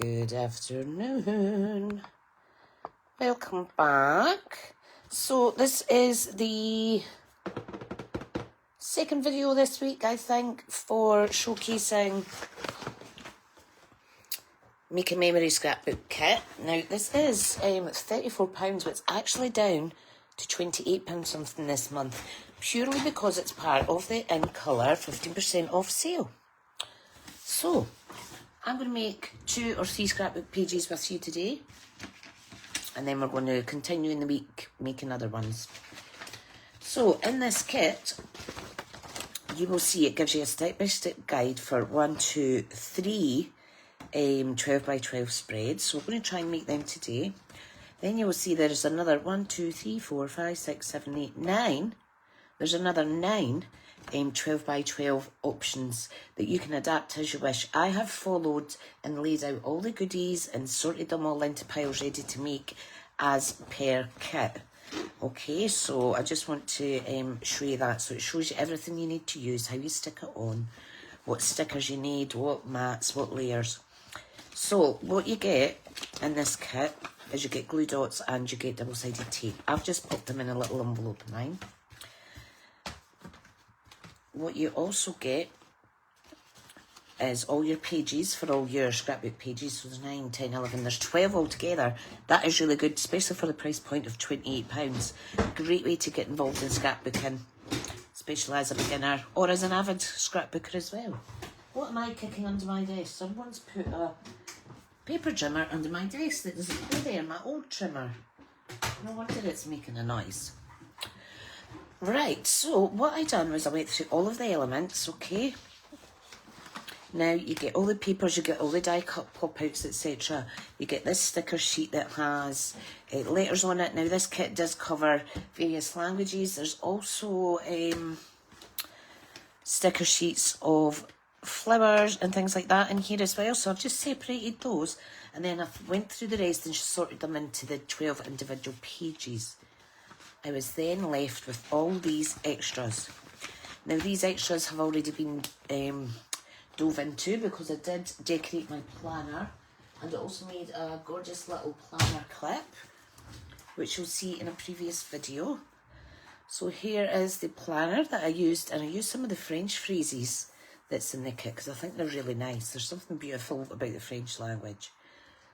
Good afternoon. Welcome back. So this is the second video this week, I think, for showcasing Make a Memory Scrapbook Kit. Now this is £34, but it's actually down to £28 something this month, purely because it's part of the In Colour 15% off sale. So I'm going to make 2 or 3 scrapbook pages with you today, and then we're going to continue in the week making other ones. So in this kit, you will see it gives you a step-by-step guide for 1, 2, 3 12 by 12 spreads. So we're going to try and make them today. Then you will see there's another 1, 2, 3, 4, 5, 6, 7, 8, 9. There's another 9 12 by 12 options that you can adapt as you wish. I have followed and laid out all the goodies and sorted them all into piles ready to make as per kit. Okay, so I just want to show you that. So it shows you everything you need to use, how you stick it on, what stickers you need, what mats, what layers. So what you get in this kit is you get glue dots and you get double-sided tape. I've just put them in a little envelope of mine. What you also get is all your pages for all your scrapbook pages. So there's 9, 10, 11, there's 12 altogether. That is really good, especially for the price point of £28. Great way to get involved in scrapbooking, especially as a beginner or as an avid scrapbooker as well. What am I kicking under my desk? Someone's put a paper trimmer under my desk that doesn't go there, my old trimmer. No wonder it's making a noise. Right, so what I done was I went through all of the elements, okay? Now you get all the papers, you get all the die cut pop-outs, etc. You get this sticker sheet that has letters on it. Now this kit does cover various languages. There's also sticker sheets of flowers and things like that in here as well. So I've just separated those, and then I went through the rest and sorted them into the 12 individual pages. I was then left with all these extras. Now these extras have already been dove into because I did decorate my planner, and I also made a gorgeous little planner clip, which you'll see in a previous video. So here is the planner that I used, and I used some of the French phrases that's in the kit because I think they're really nice. There's something beautiful about the French language.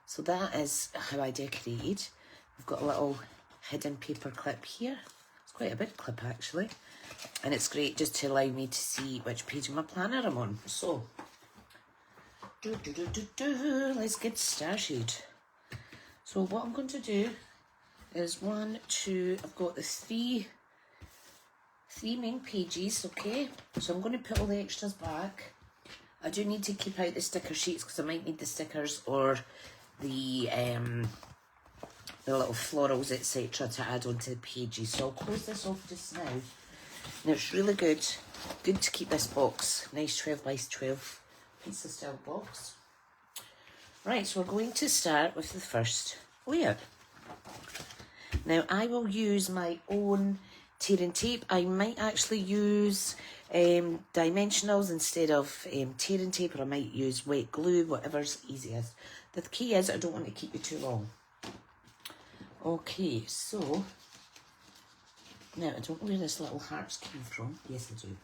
So that is how I decorated. We've got a little hidden paper clip here. It's quite a big clip actually, and it's great just to allow me to see which page of my planner I'm on. So let's get started. So what I'm going to do is 1, 2, I've got the three main pages, okay? So I'm going to put all the extras back. I do need to keep out the sticker sheets because I might need the stickers or the little florals, etc. to add onto the pages. So I'll close this off just now. Now it's really good to keep this box. Nice 12 by 12 piece of style box. Right, so we're going to start with the first layer. Now I will use my own tearing tape. I might actually use dimensionals instead of tearing tape, or I might use wet glue, whatever's easiest. The key is I don't want to keep you too long. Okay, so now I don't know where this little hearts came from. Yes, I do.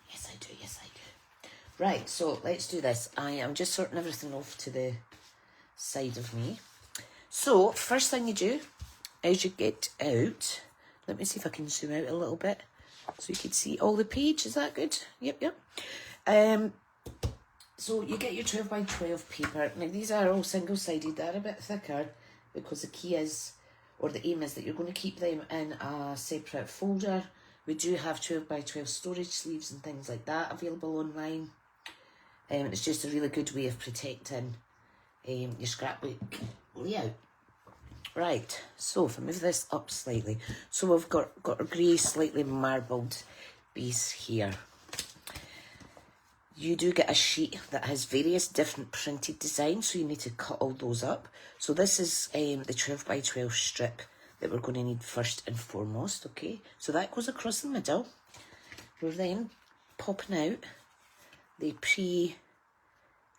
Yes, I do. Yes, I do. Right, so let's do this. I am just sorting everything off to the side of me. So first thing you do is you get out. Let me see if I can zoom out a little bit so you can see all the page. Is that good? Yep. So you get your 12 by 12 paper. Now these are all single-sided. They're a bit thicker because the key is, or the aim is, that you're going to keep them in a separate folder. We do have 12 by 12 storage sleeves and things like that available online. It's just a really good way of protecting your scrapbook layout. Right, so if I move this up slightly, so we've got a grey, slightly marbled base here. You do get a sheet that has various different printed designs, so you need to cut all those up. So this is the 12 by 12 strip that we're going to need first and foremost, okay? So that goes across the middle. We're then popping out the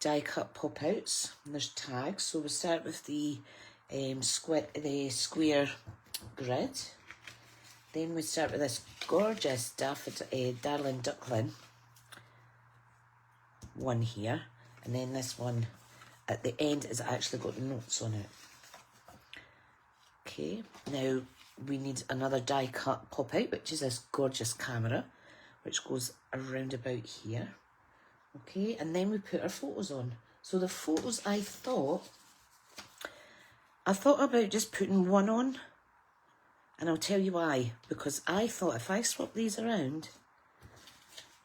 die cut pop outs, and there's tags. So we'll start with the square grid. Then we start with this gorgeous Darling Duckling one here, and then this one at the end has actually got notes on it. Okay, now we need another die cut pop out, which is this gorgeous camera, which goes around about here. Okay, and then we put our photos on. So the photos, I thought about just putting one on, and I'll tell you why. Because I thought if I swap these around,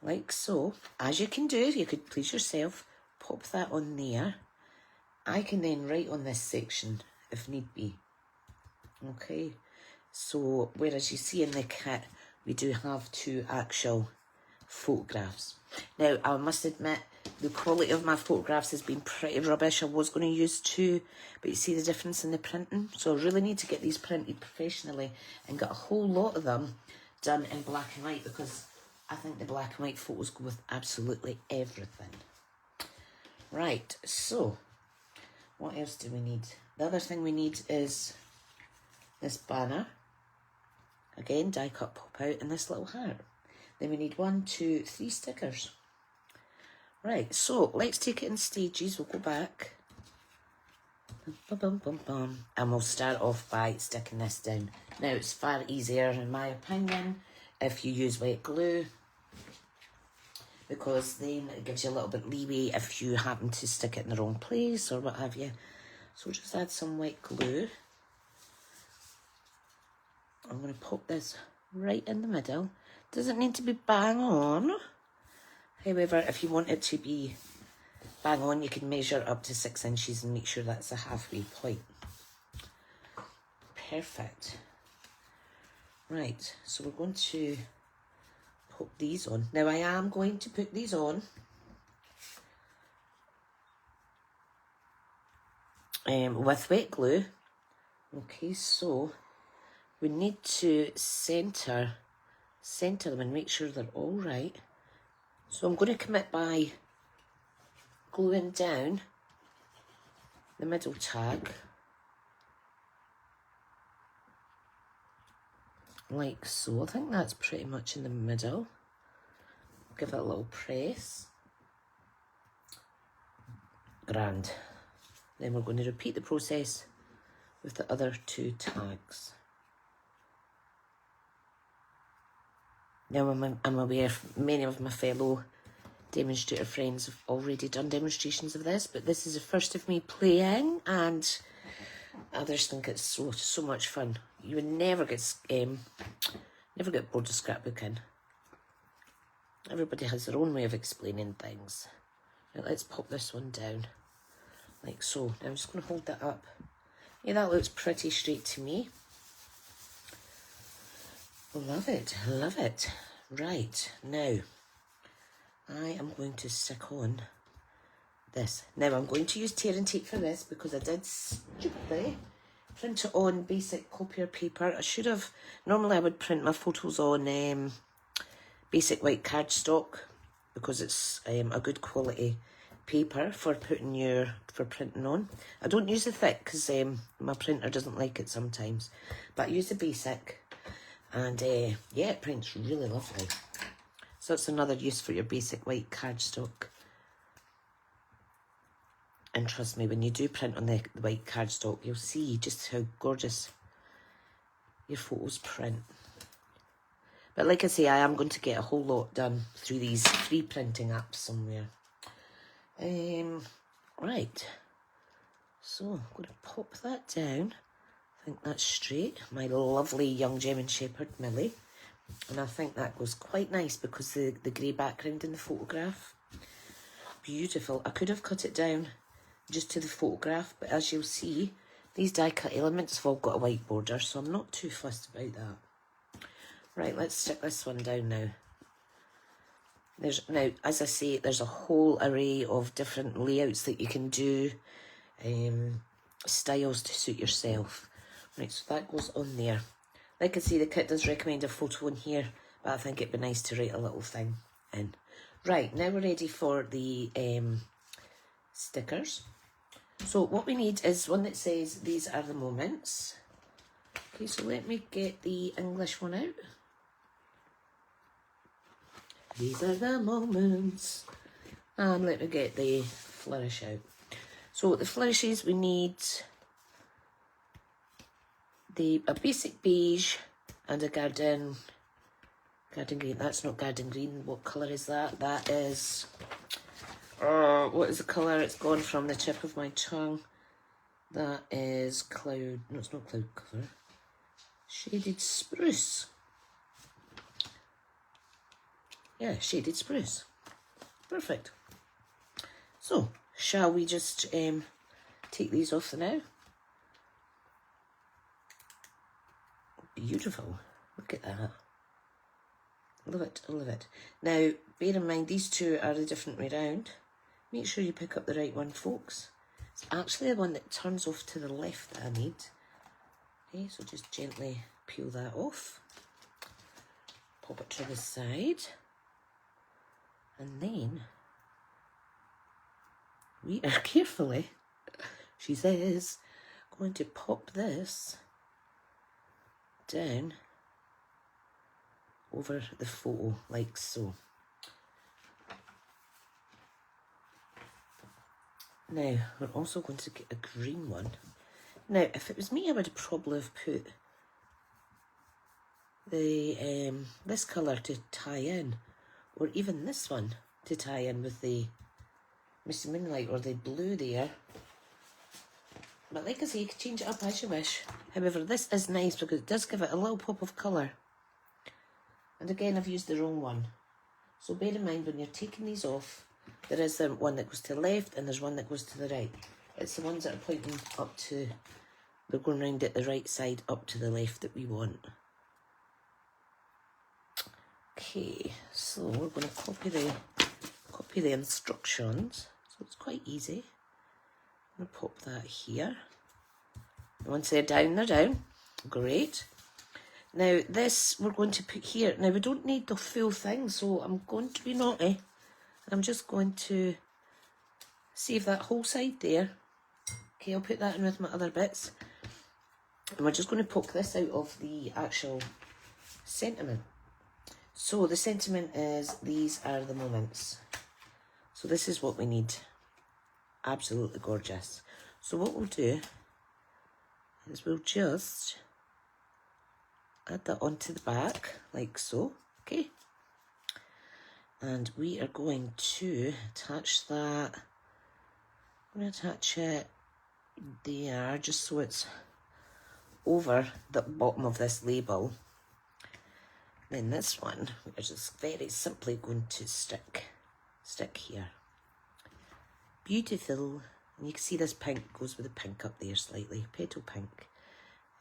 like so, as you can do, you could please yourself, pop that on there. I can then write on this section if need be. Okay, so whereas you see in the kit, we do have 2 actual photographs. Now, I must admit, the quality of my photographs has been pretty rubbish. I was going to use 2, but you see the difference in the printing. So I really need to get these printed professionally and get a whole lot of them done in black and white, because I think the black and white photos go with absolutely everything. Right, so what else do we need? The other thing we need is this banner. Again, die cut pop out, and this little heart. Then we need 1, 2, 3 stickers. Right, so let's take it in stages. We'll go back. Bum, bum, bum, bum. And we'll start off by sticking this down. Now, it's far easier, in my opinion, if you use wet glue, because then it gives you a little bit leeway if you happen to stick it in the wrong place or what have you. So just add some wet glue. I'm going to pop this right in the middle. Doesn't need to be bang on. However, if you want it to be bang on, you can measure up to 6 inches and make sure that's a halfway point. Perfect. Right, so we're going to put these on. Now I am going to put these on with wet glue. Okay, so we need to centre them and make sure they're all right. So I'm going to commit by gluing down the middle tag like so. I think that's pretty much in the middle. Give it a little press. Grand. Then we're going to repeat the process with the other 2 tags. Now I'm aware many of my fellow demonstrator friends have already done demonstrations of this, but this is the first of me playing, and I just think it's so much fun. You would never get bored of scrapbooking. Everybody has their own way of explaining things. Right, let's pop this one down like so. Now I'm just going to hold that up. Yeah, that looks pretty straight to me. Love it, love it. Right, now I am going to stick on this. Now I'm going to use tearing tape for this because I did stupidly print it on basic copier paper. I should have, normally I would print my photos on basic white cardstock because it's a good quality paper for printing on. I don't use the thick because my printer doesn't like it sometimes, but I use the basic. And yeah, it prints really lovely. So it's another use for your basic white cardstock. And trust me, when you do print on the white cardstock, you'll see just how gorgeous your photos print. But like I say, I am going to get a whole lot done through these free printing apps somewhere. Right. So I'm going to pop that down. I think that's straight. My lovely young German Shepherd, Millie. And I think that goes quite nice because the grey background in the photograph. Beautiful. I could have cut it down just to the photograph, but as you'll see, these die cut elements have all got a white border, so I'm not too fussed about that. Right, let's stick this one down now. Now, as I say, there's a whole array of different layouts that you can do, styles to suit yourself. Right, so that goes on there. Like I say, the kit does recommend a photo in here, but I think it'd be nice to write a little thing in. Right, now we're ready for the stickers. So what we need is one that says, these are the moments. Okay, so let me get the English one out. These are the moments. And let me get the flourish out. So the flourishes, we need a basic beige and a garden green. That's not garden green. What colour is that? That is, what is the colour? It's gone from the tip of my tongue. That is cloud, no, it's not cloud colour. Shaded spruce. Yeah, shaded spruce. Perfect. So, shall we just take these off for now? Beautiful. Look at that. Love it, I love it. Now, bear in mind, these two are the different way round. Make sure you pick up the right one, folks. It's actually the one that turns off to the left that I need. Okay, so just gently peel that off. Pop it to the side. And then we are carefully, she says, going to pop this down over the photo, like so. Now, we're also going to get a green one. Now, if it was me, I would probably have put the this colour to tie in, or even this one to tie in with the Mr. Moonlight or the blue there. But like I say, you can change it up as you wish. However, this is nice because it does give it a little pop of colour. And again, I've used the wrong one. So bear in mind when you're taking these off, there is the one that goes to the left and there's one that goes to the right. It's the ones that are pointing up to, they're going round at the right side up to the left that we want. Okay, so we're going to copy the instructions. So it's quite easy. I'm going to pop that here. Once they're down, they're down. Great. Now this we're going to put here. Now we don't need the full thing, so I'm going to be naughty. I'm just going to save that whole side there. Okay, I'll put that in with my other bits. And we're just going to poke this out of the actual sentiment. So the sentiment is, these are the moments. So this is what we need. Absolutely gorgeous. So what we'll do is we'll just add that onto the back, like so, okay? And we are going to attach that. I'm going to attach it there, just so it's over the bottom of this label. Then this one, we're just very simply going to stick here. Beautiful. And you can see this pink goes with the pink up there slightly, petal pink.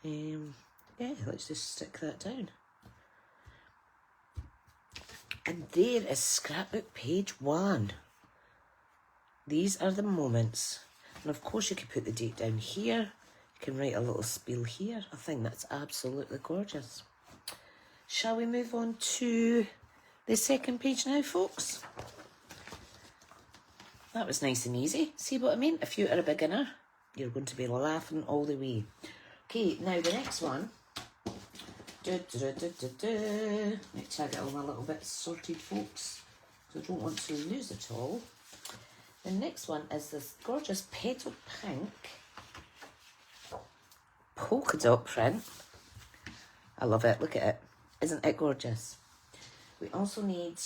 Yeah, let's just stick that down. And there is scrapbook page 1. These are the moments. And of course you can put the date down here. You can write a little spiel here. I think that's absolutely gorgeous. Shall we move on to the second page now, folks? That was nice and easy. See what I mean? If you are a beginner, you're going to be laughing all the way. Okay, now the next one. Let me tag it all a little bit sorted, folks, because I don't want to lose it all. The next one is this gorgeous petal pink polka dot print. I love it. Look at it. Isn't it gorgeous? We also need,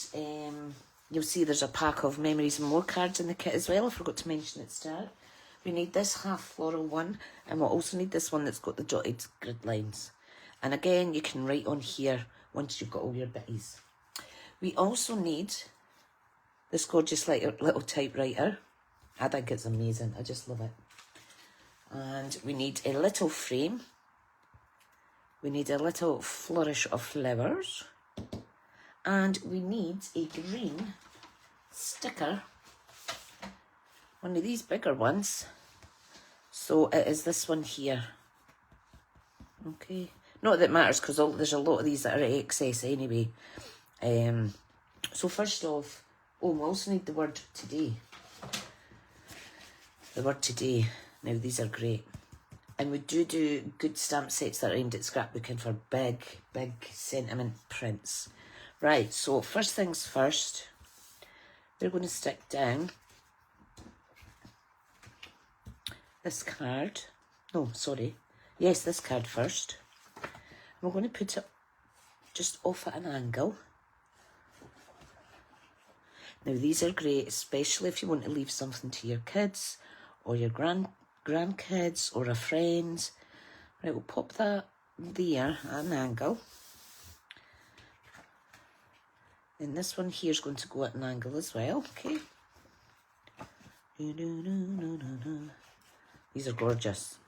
you'll see there's a pack of Memories and More cards in the kit as well. I forgot to mention at the start. We need this half floral one, and we'll also need this one that's got the dotted grid lines. And again, you can write on here once you've got all your bitties. We also need this gorgeous little typewriter. I think it's amazing. I just love it. And we need a little frame. We need a little flourish of flowers. And we need a green sticker. One of these bigger ones. So it is this one here. Okay. Not that it matters, because there's a lot of these that are excess anyway. So first off, we also need the word today. The word today. Now these are great. And we do good stamp sets that are aimed at scrapbooking for big sentiment prints. Right, so first things first, we're going to stick down this card. No, sorry. Yes, this card first. We're going to put it just off at an angle. Now these are great, especially if you want to leave something to your kids or your grandkids or a friend. Right, we'll pop that there at an angle. And this one here is going to go at an angle as well, okay? These are gorgeous.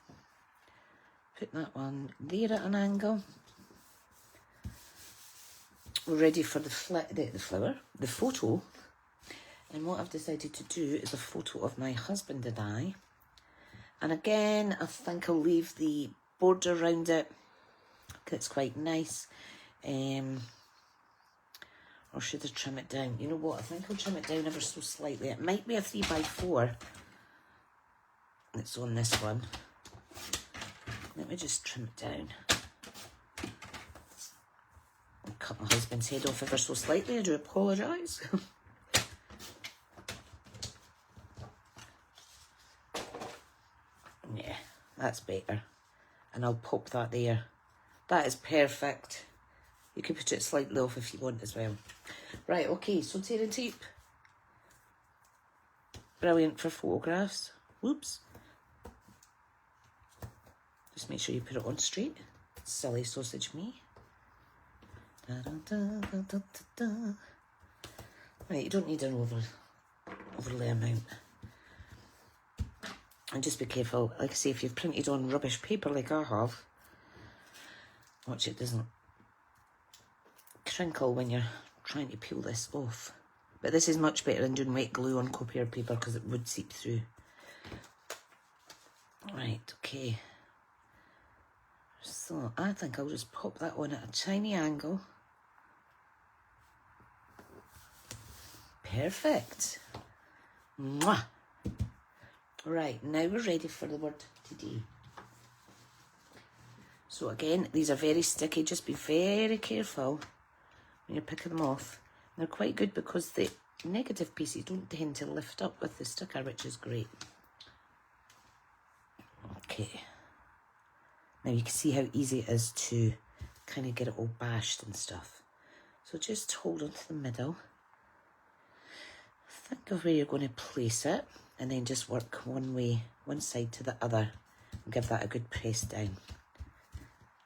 Put that one there at an angle. We're ready for the photo. And what I've decided to do is a photo of my husband and I. And again, I think I'll leave the border around it. It's quite nice. Or should I trim it down? You know what? I think I'll trim it down ever so slightly. It might be a 3x4. It's on this one. Let me just trim it down. I'll cut my husband's head off ever so slightly. I do apologise. Yeah, that's better. And I'll pop that there. That is perfect. You can put it slightly off if you want as well. Right, okay, so tearing tape. Brilliant for photographs. Whoops. Just make sure you put it on straight. Silly sausage me. Da, da, da, da, da, da, da. Right, you don't need an overlay amount. And just be careful, like I say, if you've printed on rubbish paper like I have, watch it doesn't crinkle when you're trying to peel this off. But this is much better than doing wet glue on copier paper because it would seep through. Right, okay. So I think I'll just pop that on at a tiny angle. Perfect. Mwah. Right, now we're ready for the word today. So again, these are very sticky. Just be very careful when you're picking them off. They're quite good because the negative pieces don't tend to lift up with the sticker, which is great. Okay. Now you can see how easy it is to kind of get it all bashed and stuff. So just hold on to the middle. Think of where you're going to place it and then just work one side to the other and give that a good press down.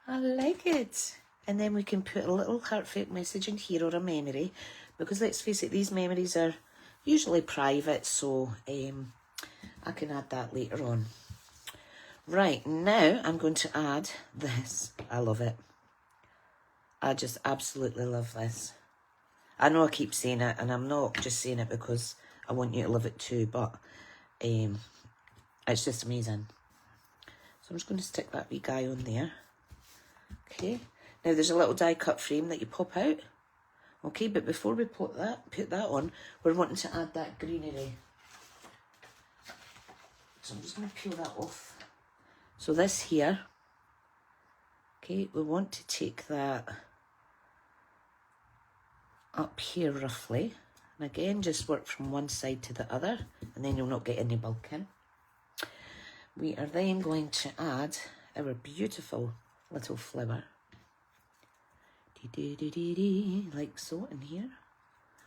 I like it. And then we can put a little heartfelt message in here or a memory, because let's face it, these memories are usually private, so I can add that later on. Right, now I'm going to add this. I love it. I just absolutely love this. I know I keep saying it, and I'm not just saying it because I want you to love it too, but it's just amazing. So I'm just going to stick that wee guy on there. Okay. Now there's a little die cut frame that you pop out. Okay, but before we put that on, we're wanting to add that greenery. So I'm just going to peel that off. So this here, okay, we want to take that up here roughly. And again, just work from one side to the other, and then you'll not get any bulking. We are then going to add our beautiful little flower. Like so in here,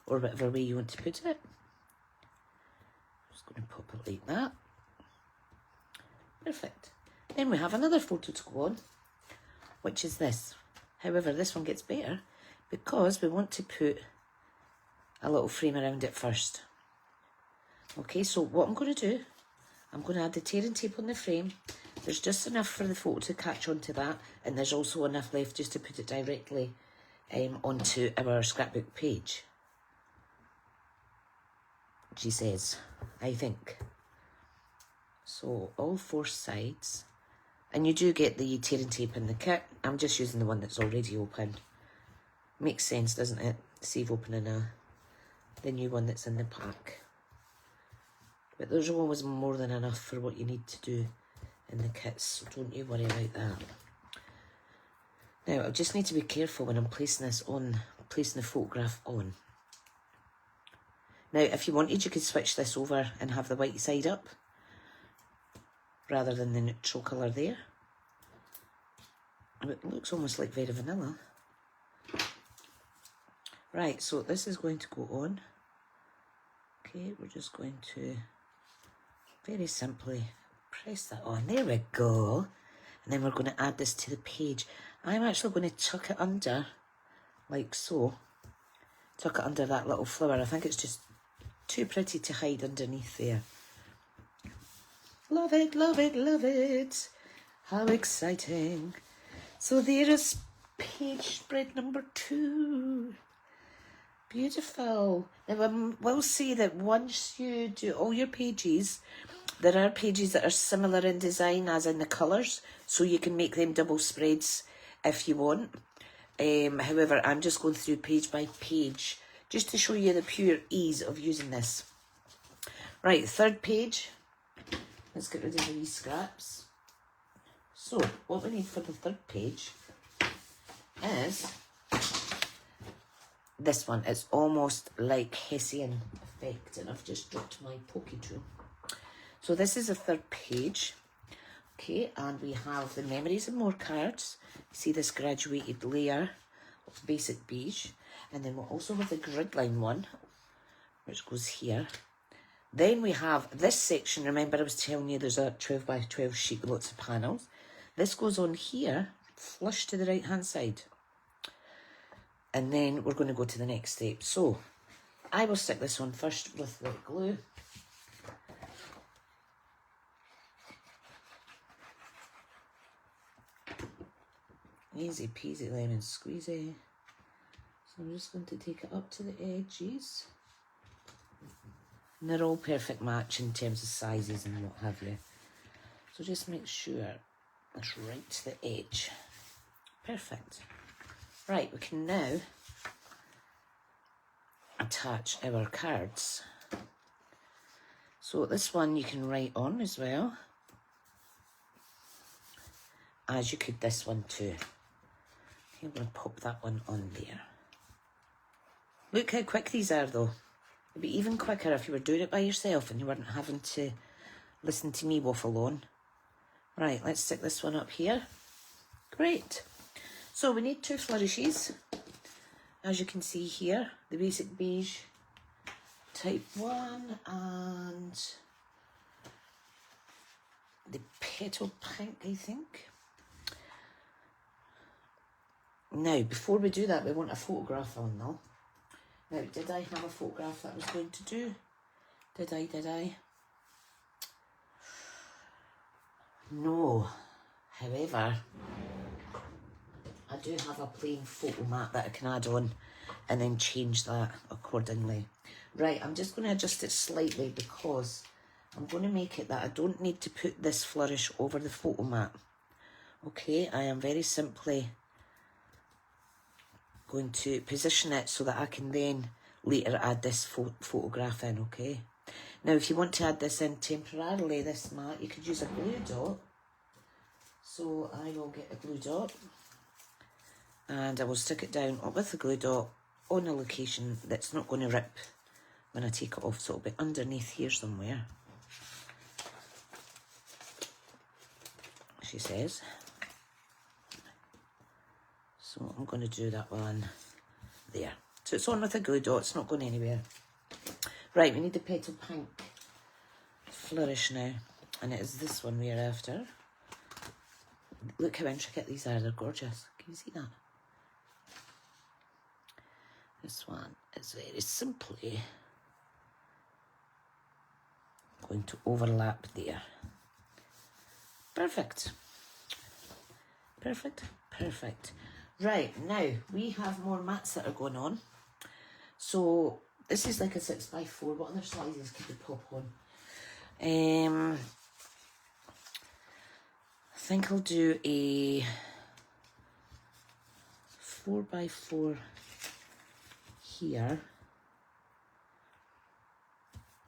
or whatever way you want to put it. Just going to pop it like that. Perfect. Then we have another photo to go on, which is this. However, this one gets better because we want to put a little frame around it first. Okay, so what I'm going to do, I'm going to add the tearing tape on the frame. There's just enough for the photo to catch onto that, and there's also enough left just to put it directly onto our scrapbook page. She says, I think. So all four sides, and you do get the tearing tape in the kit. I'm just using the one that's already open. Makes sense, doesn't it? Save opening the new one that's in the pack. But there's always more than enough for what you need to do in the kits, so don't you worry about that. Now, I just need to be careful when I'm placing this on, placing the photograph on. Now, if you wanted, you could switch this over and have the white side up, rather than the neutral colour there. It looks almost like very vanilla. Right, so this is going to go on. Okay, we're just going to very simply press that on. There we go. And then we're going to add this to the page. I'm actually going to tuck it under, like so. Tuck it under that little flower. I think it's just too pretty to hide underneath there. Love it, love it, love it. How exciting. So there is page spread number 2. Beautiful. Now I will say that once you do all your pages, there are pages that are similar in design as in the colours, so you can make them double spreads if you want. However, I'm just going through page by page just to show you the pure ease of using this. Right, 3rd page. Let's get rid of the wee scraps. So, what we need for the 3rd page is this one. It's almost like Hessian effect, and I've just dropped my pokey tool. So this is the 3rd page. Okay, and we have the memories and more cards. You see this graduated layer of basic beige. And then we'll also have the grid line one, which goes here. Then we have this section. Remember I was telling you there's a 12 by 12 sheet with lots of panels. This goes on here, flush to the right hand side. And then we're going to go to the next step. So I will stick this on first with the glue. Easy peasy lemon squeezy. So I'm just going to take it up to the edges. And they're all perfect match in terms of sizes and what have you. So just make sure it's right to the edge. Perfect. Right, we can now attach our cards. So this one you can write on as well, as you could this one too. Okay, I'm going to pop that one on there. Look how quick these are though. It'd be even quicker if you were doing it by yourself and you weren't having to listen to me waffle on. Right, let's stick this one up here. Great. So we need 2 flourishes. As you can see here, the basic beige type 1 and the petal pink, I think. Now, before we do that, we want a photograph on though. Now, did I have a photograph that I was going to do? Did I? No. However, I do have a plain photo mat that I can add on and then change that accordingly. Right, I'm just going to adjust it slightly because I'm going to make it that I don't need to put this flourish over the photo mat. Okay, I am very simply going to position it so that I can then later add this photograph in, okay? Now, if you want to add this in temporarily, this mat, you could use a glue dot. So I will get a glue dot and I will stick it down with the glue dot on a location that's not going to rip when I take it off. So it'll be underneath here somewhere, she says. So I'm going to do that one there. So it's on with a glue dot, it's not going anywhere. Right, we need the petal pink flourish now. And it is this one we're after. Look how intricate these are, they're gorgeous. Can you see that? This one is very simply going to overlap there. Perfect. Perfect, perfect. Right, now we have more mats that are going on. So this is like a 6x4. What other sizes could we pop on? I think I'll do a 4x4 here.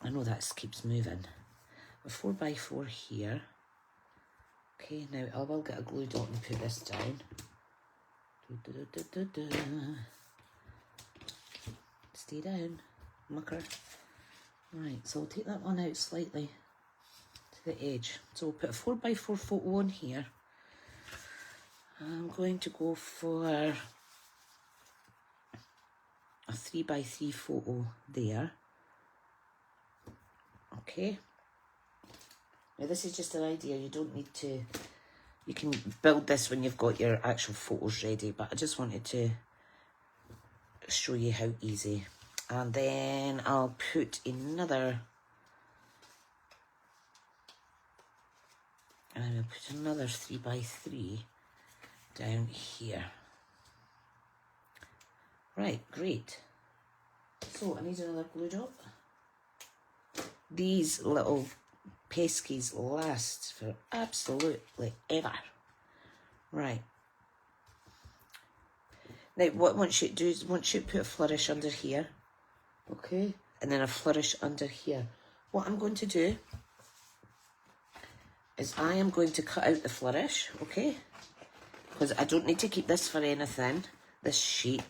I know that keeps moving. a 4x4 here. Okay, now I will get a glue dot and put this down. Stay down, mucker. Right, so I'll take that one out slightly to the edge. So we'll put a 4x4 photo on here. I'm going to go for a 3x3 photo there. Okay. Now this is just an idea, you don't need to, you can build this when you've got your actual photos ready, but I just wanted to show you how easy. And then I'll put another, and I'll put another 3x3 down here. Right, great. So I need another glue dot. These little peskies last for absolutely ever. Right. Now what I want you to do is once you put a flourish under here, okay, and then a flourish under here. What I'm going to do is I am going to cut out the flourish, okay, because I don't need to keep this for anything, this sheet.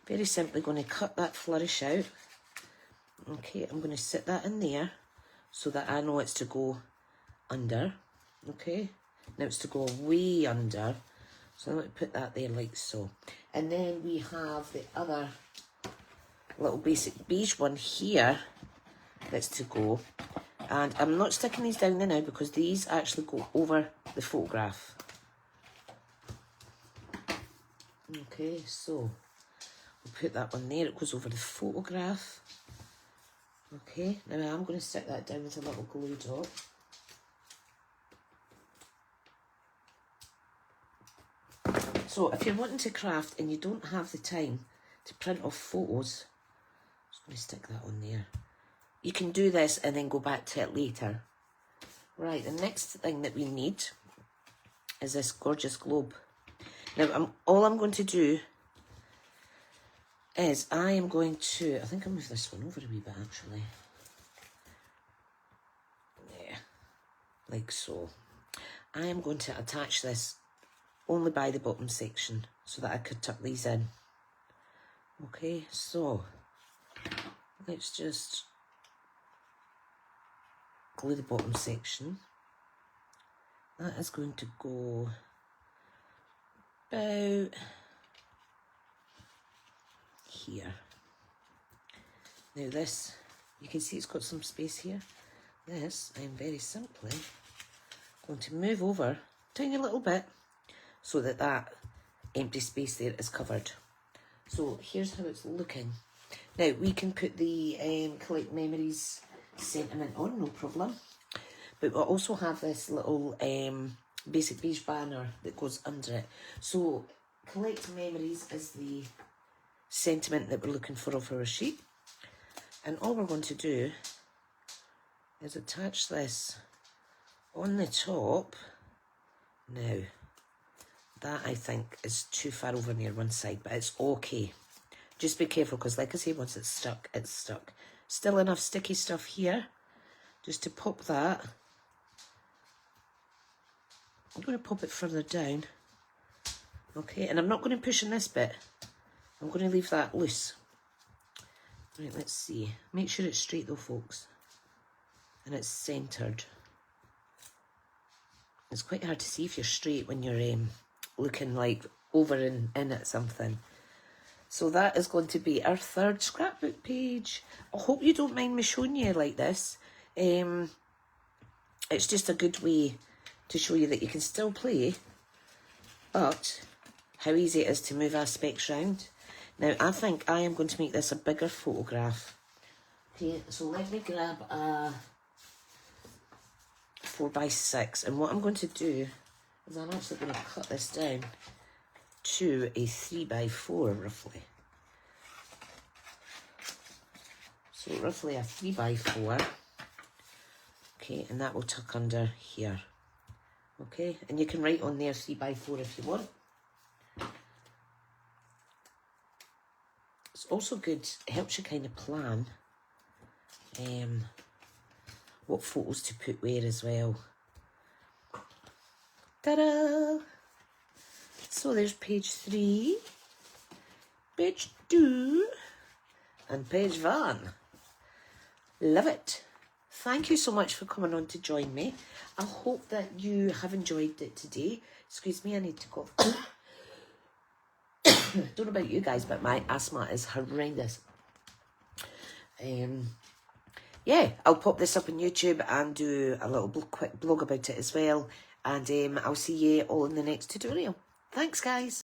Very simply going to cut that flourish out. Okay, I'm going to sit that in there so that I know it's to go under. Okay, now it's to go way under. So I'm going to put that there like so. And then we have the other little basic beige one here that's to go. And I'm not sticking these down there now because these actually go over the photograph. Okay, so we'll put that one there. It goes over the photograph. Okay, now I'm going to stick that down with a little glue dot. So if you're wanting to craft and you don't have the time to print off photos, I'm just going to stick that on there. You can do this and then go back to it later. Right, the next thing that we need is this gorgeous globe. Now all I'm going to do is I am going to, I think I'll move this one over a wee bit actually. There, like so. I am going to attach this only by the bottom section so that I could tuck these in. Okay, so let's just glue the bottom section. That is going to go about here. Now this, you can see it's got some space here. This, I'm very simply going to move over a tiny little bit so that that empty space there is covered. So here's how it's looking. Now we can put the Collect Memories sentiment on, no problem. But we'll also have this little basic beige banner that goes under it. So Collect Memories is the sentiment that we're looking for off our sheet. And all we're going to do is attach this on the top. Now, that I think is too far over near one side, but it's okay. Just be careful because like I say, once it's stuck, it's stuck. Still enough sticky stuff here just to pop that. I'm going to pop it further down. Okay, and I'm not going to push on this bit. I'm going to leave that loose. Right, let's see. Make sure it's straight though, folks. And it's centred. It's quite hard to see if you're straight when you're looking like over and in at something. So that is going to be our third scrapbook page. I hope you don't mind me showing you like this. It's just a good way to show you that you can still play, but how easy it is to move aspects around. Now, I think I am going to make this a bigger photograph. Okay, so let me grab a 4x6, and what I'm going to do is I'm actually going to cut this down to a 3x4 roughly. So roughly a 3x4. Okay, and that will tuck under here. Okay, and you can write on there 3x4 if you want. It's also good, it helps you kind of plan what photos to put where as well. Ta-da! So there's page 3, page 2, and page 1. Love it. Thank you so much for coming on to join me. I hope that you have enjoyed it today. Excuse me, I need to cough. Don't know about you guys, but my asthma is horrendous. Yeah, I'll pop this up on YouTube and do a little quick blog about it as well. And I'll see you all in the next tutorial. Thanks, guys.